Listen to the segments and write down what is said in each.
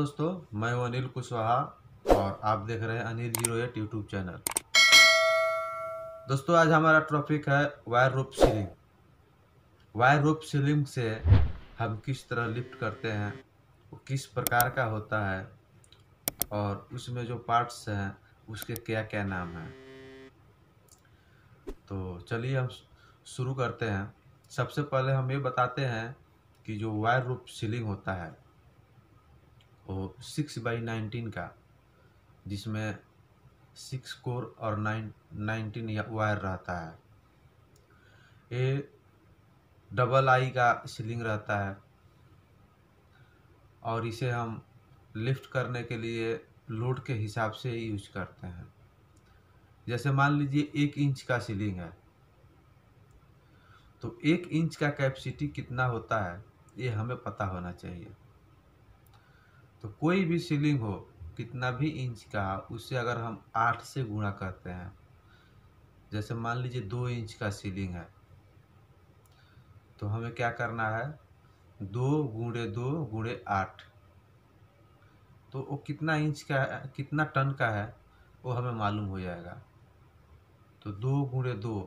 दोस्तों, मैं हूं अनिल कुशवाहा और आप देख रहे हैं अनिल 08 यूट्यूब चैनल। दोस्तों, आज हमारा टॉपिक है wire rope ceiling. Wire rope ceiling से हम किस तरह लिफ्ट करते हैं, वो किस प्रकार का होता है और उसमें जो पार्ट्स हैं उसके क्या क्या नाम हैं। तो चलिए हम शुरू करते हैं। सबसे पहले हम ये बताते हैं कि जो वायर रोप सीलिंग होता है वो 6x19 का, जिसमें 6 कोर और 19 वायर रहता है। ये डबल आई का सीलिंग रहता है और इसे हम लिफ्ट करने के लिए लोड के हिसाब से ही यूज करते हैं। जैसे मान लीजिए 1 इंच का सीलिंग है, तो 1 इंच का कैपेसिटी कितना होता है ये हमें पता होना चाहिए। तो कोई भी सीलिंग हो, कितना भी इंच का, उससे अगर हम 8 से गुणा करते हैं, जैसे मान लीजिए 2 इंच का सीलिंग है, तो हमें क्या करना है, 2 गुणे 2 गुणे 8, तो वो कितना इंच का है, कितना टन का है वो हमें मालूम हो जाएगा। तो 2 गुणे 2,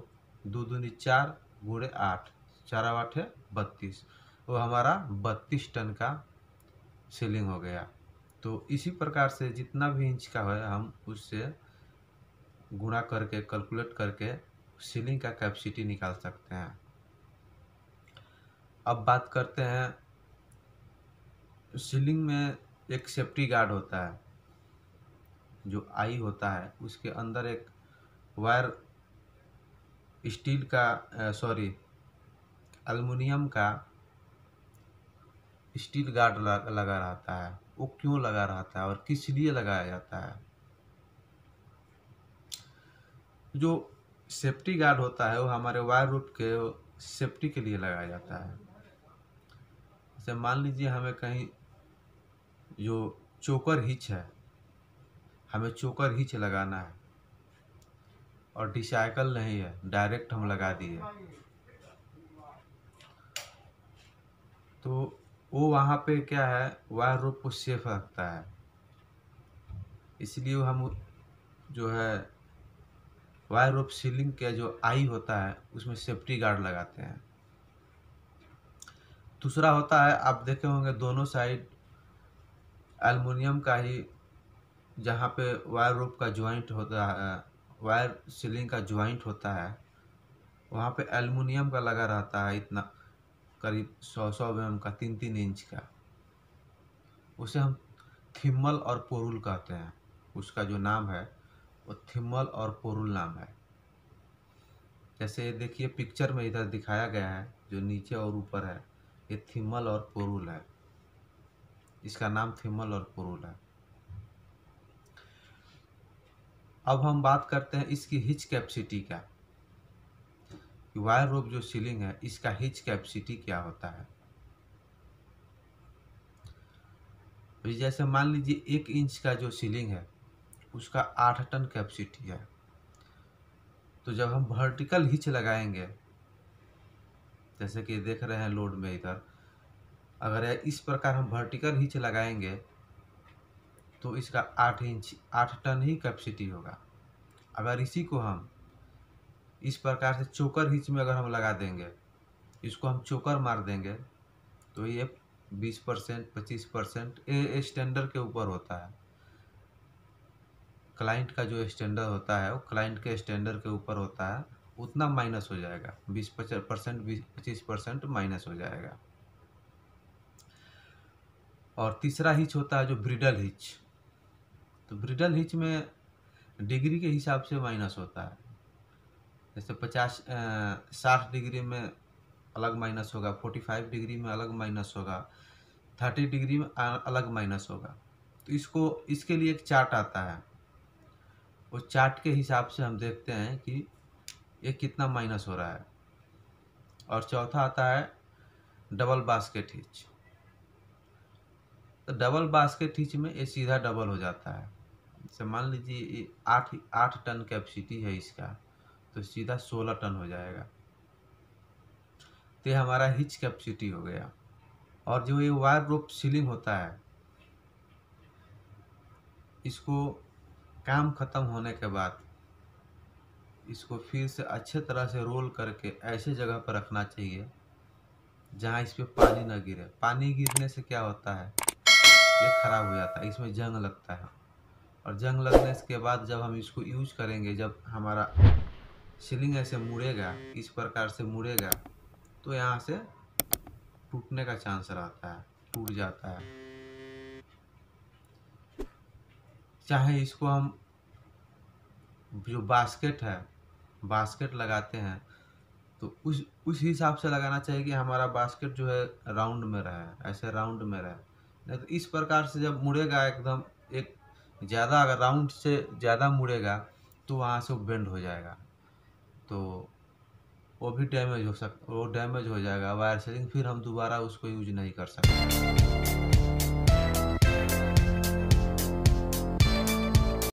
2 दूनी 4 गुणे 8, 4 8 है 32, वो हमारा 32 टन का सीलिंग हो गया। तो इसी प्रकार से जितना भी इंच का है हम उससे गुणा करके कैलकुलेट करके सीलिंग का कैपेसिटी निकाल सकते हैं। अब बात करते हैं, सीलिंग में एक सेफ्टी गार्ड होता है, जो आई होता है उसके अंदर एक वायर स्टील का सॉरी एल्युमिनियम का स्टील गार्ड लगा रहता है। वो क्यों लगा रहता है और किस लिए लगाया जाता है? जो सेफ्टी गार्ड होता है वो हमारे वायर रूट के सेफ्टी के लिए लगाया जाता है। जैसे मान लीजिए हमें कहीं जो चोकर हिच है, हमें चोकर हिच लगाना है और डिसाइकल नहीं है, डायरेक्ट हम लगा दिए, तो वो वहाँ पे क्या है, वायर रोप को सेफ रखता है। इसलिए हम जो है वायर रोप सीलिंग के जो आई होता है उसमें सेफ्टी गार्ड लगाते हैं। दूसरा होता है, आप देखे होंगे दोनों साइड एल्युमिनियम का ही, जहाँ पे वायर रोप का ज्वाइंट होता है, वायर सीलिंग का ज्वाइंट होता है, वहाँ पे एल्युमिनियम का लगा रहता है, इतना करीब 100 mm का, 3-3 इंच का। उसे हम थिम्मल और पोरुल कहते हैं। उसका जो नाम है वो थिम्मल और पोरुल नाम है। जैसे देखिए पिक्चर में इधर दिखाया गया है, जो नीचे और ऊपर है, ये थिम्मल और पोरुल है। इसका नाम थिम्मल और पोरुल है। अब हम बात करते हैं इसकी हिच कैपेसिटी का, कि वायर रोप जो सीलिंग है इसका हिच कैपेसिटी क्या होता है। तो जैसे मान लीजिए 1 इंच का जो सीलिंग है उसका 8 टन कैपेसिटी है। तो जब हम वर्टिकल हिच लगाएंगे, जैसे कि देख रहे हैं लोड में इधर, अगर इस प्रकार हम वर्टिकल हिच लगाएंगे तो इसका 8 टन ही कैपेसिटी होगा। अगर इसी को हम इस प्रकार से चोकर हिच में अगर हम लगा देंगे, इसको हम चोकर मार देंगे, तो ये 20% 25% ये स्टैंडर्ड के ऊपर होता है। क्लाइंट का जो स्टैंडर्ड होता है वो क्लाइंट के स्टैंडर्ड के ऊपर होता है, उतना माइनस हो जाएगा, 20% 25% माइनस हो जाएगा। और तीसरा हिच होता है जो ब्रिडल हिच। तो ब्रिडल हिच में डिग्री के हिसाब से माइनस होता है। जैसे 60 डिग्री में अलग माइनस होगा, 45 डिग्री में अलग माइनस होगा, 30 डिग्री में अलग माइनस होगा। तो इसके लिए एक चार्ट आता है, वो चार्ट के हिसाब से हम देखते हैं कि ये कितना माइनस हो रहा है। और चौथा आता है डबल बास्केट हिच। तो डबल बास्केट हिच में ये सीधा डबल हो जाता है। जैसे मान लीजिए 8 टन कैपेसिटी है इसका, तो सीधा 16 टन हो जाएगा। तो ये हमारा हिच कैपेसिटी हो गया। और जो ये वायर रोप सीलिंग होता है इसको काम ख़त्म होने के बाद इसको फिर से अच्छे तरह से रोल करके ऐसे जगह पर रखना चाहिए जहाँ इस पे पानी ना गिरे। पानी गिरने से क्या होता है, ये ख़राब हो जाता है, इसमें जंग लगता है। और जंग लगने के बाद जब हम इसको यूज करेंगे, जब हमारा सीलिंग ऐसे मुड़ेगा, इस प्रकार से मुड़ेगा, तो यहाँ से टूटने का चांस रहता है, टूट जाता है। चाहे इसको हम जो बास्केट है, बास्केट लगाते हैं तो उस हिसाब से लगाना चाहिए कि हमारा बास्केट जो है राउंड में रहे, ऐसे राउंड में रहे। नहीं तो इस प्रकार से जब मुड़ेगा एकदम एक ज़्यादा, अगर राउंड से ज़्यादा मुड़ेगा तो वहाँ से वो बेंड हो जाएगा, तो वो भी डैमेज हो वो डैमेज हो जाएगा वायर सीलिंग, फिर हम दोबारा उसको यूज नहीं कर सकते।